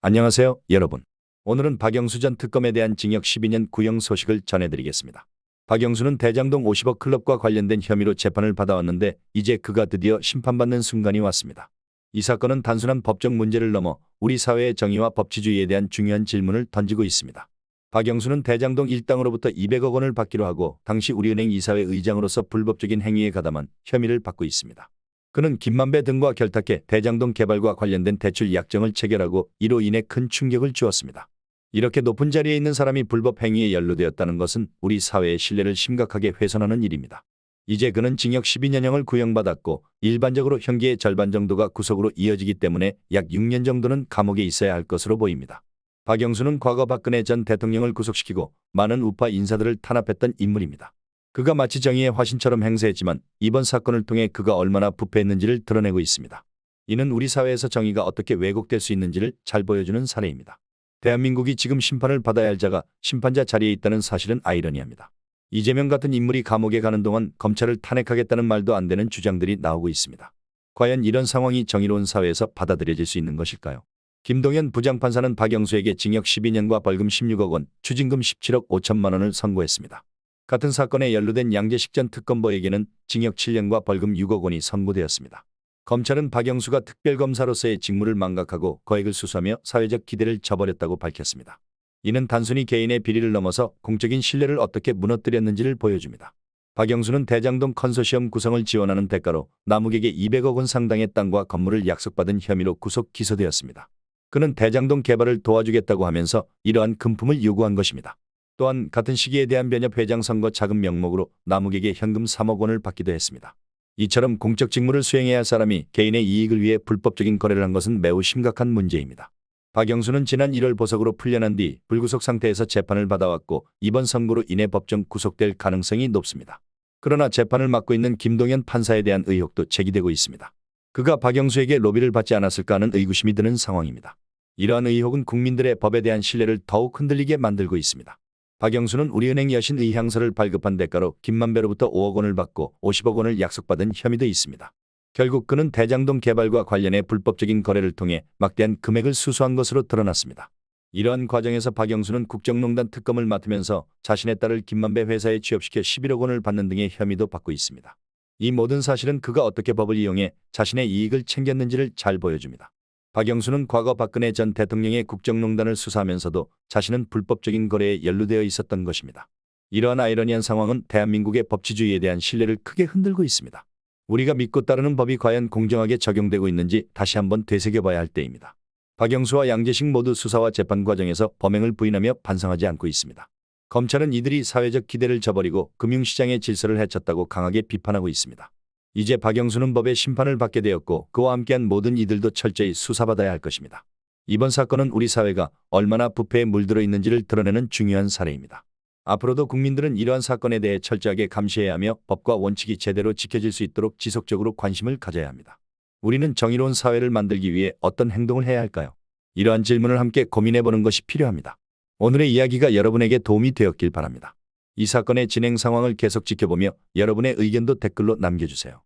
안녕하세요, 여러분. 오늘은 박영수 전 특검에 대한 징역 12년 구형 소식을 전해드리겠습니다. 박영수는 대장동 50억 클럽과 관련된 혐의로 재판을 받아왔는데 이제 그가 드디어 심판받는 순간이 왔습니다. 이 사건은 단순한 법적 문제를 넘어 우리 사회의 정의와 법치주의에 대한 중요한 질문을 던지고 있습니다. 박영수는 대장동 일당으로부터 200억 원을 받기로 하고 당시 우리은행 이사회 의장으로서 불법적인 행위에 가담한 혐의를 받고 있습니다. 그는 김만배 등과 결탁해 대장동 개발과 관련된 대출 약정을 체결하고 이로 인해 큰 충격을 주었습니다. 이렇게 높은 자리에 있는 사람이 불법 행위에 연루되었다는 것은 우리 사회의 신뢰를 심각하게 훼손하는 일입니다. 이제 그는 징역 12년형을 구형받았고 일반적으로 형기의 절반 정도가 구속으로 이어지기 때문에 약 6년 정도는 감옥에 있어야 할 것으로 보입니다. 박영수는 과거 박근혜 전 대통령을 구속시키고 많은 우파 인사들을 탄압했던 인물입니다. 그가 마치 정의의 화신처럼 행세했지만 이번 사건을 통해 그가 얼마나 부패했는지를 드러내고 있습니다. 이는 우리 사회에서 정의가 어떻게 왜곡될 수 있는지를 잘 보여주는 사례입니다. 대한민국이 지금 심판을 받아야 할 자가 심판자 자리에 있다는 사실은 아이러니합니다. 이재명 같은 인물이 감옥에 가는 동안 검찰을 탄핵하겠다는 말도 안 되는 주장들이 나오고 있습니다. 과연 이런 상황이 정의로운 사회에서 받아들여질 수 있는 것일까요? 김동연 부장판사는 박영수에게 징역 12년과 벌금 16억 원, 추징금 17억 5천만 원을 선고했습니다. 같은 사건에 연루된 양재식 전 특검보에게는 징역 7년과 벌금 6억 원이 선고되었습니다. 검찰은 박영수가 특별검사로서의 직무를 망각하고 거액을 수수하며 사회적 기대를 저버렸다고 밝혔습니다. 이는 단순히 개인의 비리를 넘어서 공적인 신뢰를 어떻게 무너뜨렸는지를 보여줍니다. 박영수는 대장동 컨소시엄 구성을 지원하는 대가로 남욱에게 200억 원 상당의 땅과 건물을 약속받은 혐의로 구속 기소되었습니다. 그는 대장동 개발을 도와주겠다고 하면서 이러한 금품을 요구한 것입니다. 또한 같은 시기에 대한변협 회장 선거 자금 명목으로 남욱에게 현금 3억 원을 받기도 했습니다. 이처럼 공적 직무를 수행해야 할 사람이 개인의 이익을 위해 불법적인 거래를 한 것은 매우 심각한 문제입니다. 박영수는 지난 1월 보석으로 풀려난 뒤 불구속 상태에서 재판을 받아왔고 이번 선고로 인해 법정 구속될 가능성이 높습니다. 그러나 재판을 맡고 있는 김동연 판사에 대한 의혹도 제기되고 있습니다. 그가 박영수에게 로비를 받지 않았을까 하는 의구심이 드는 상황입니다. 이러한 의혹은 국민들의 법에 대한 신뢰를 더욱 흔들리게 만들고 있습니다. 박영수는 우리은행 여신 의향서를 발급한 대가로 김만배로부터 5억 원을 받고 50억 원을 약속받은 혐의도 있습니다. 결국 그는 대장동 개발과 관련해 불법적인 거래를 통해 막대한 금액을 수수한 것으로 드러났습니다. 이러한 과정에서 박영수는 국정농단 특검을 맡으면서 자신의 딸을 김만배 회사에 취업시켜 11억 원을 받는 등의 혐의도 받고 있습니다. 이 모든 사실은 그가 어떻게 법을 이용해 자신의 이익을 챙겼는지를 잘 보여줍니다. 박영수는 과거 박근혜 전 대통령의 국정농단을 수사하면서도 자신은 불법적인 거래에 연루되어 있었던 것입니다. 이러한 아이러니한 상황은 대한민국의 법치주의에 대한 신뢰를 크게 흔들고 있습니다. 우리가 믿고 따르는 법이 과연 공정하게 적용되고 있는지 다시 한번 되새겨봐야 할 때입니다. 박영수와 양재식 모두 수사와 재판 과정에서 범행을 부인하며 반성하지 않고 있습니다. 검찰은 이들이 사회적 기대를 저버리고 금융시장의 질서를 해쳤다고 강하게 비판하고 있습니다. 이제 박영수는 법의 심판을 받게 되었고 그와 함께한 모든 이들도 철저히 수사받아야 할 것입니다. 이번 사건은 우리 사회가 얼마나 부패에 물들어 있는지를 드러내는 중요한 사례입니다. 앞으로도 국민들은 이러한 사건에 대해 철저하게 감시해야 하며 법과 원칙이 제대로 지켜질 수 있도록 지속적으로 관심을 가져야 합니다. 우리는 정의로운 사회를 만들기 위해 어떤 행동을 해야 할까요? 이러한 질문을 함께 고민해보는 것이 필요합니다. 오늘의 이야기가 여러분에게 도움이 되었길 바랍니다. 이 사건의 진행 상황을 계속 지켜보며 여러분의 의견도 댓글로 남겨주세요.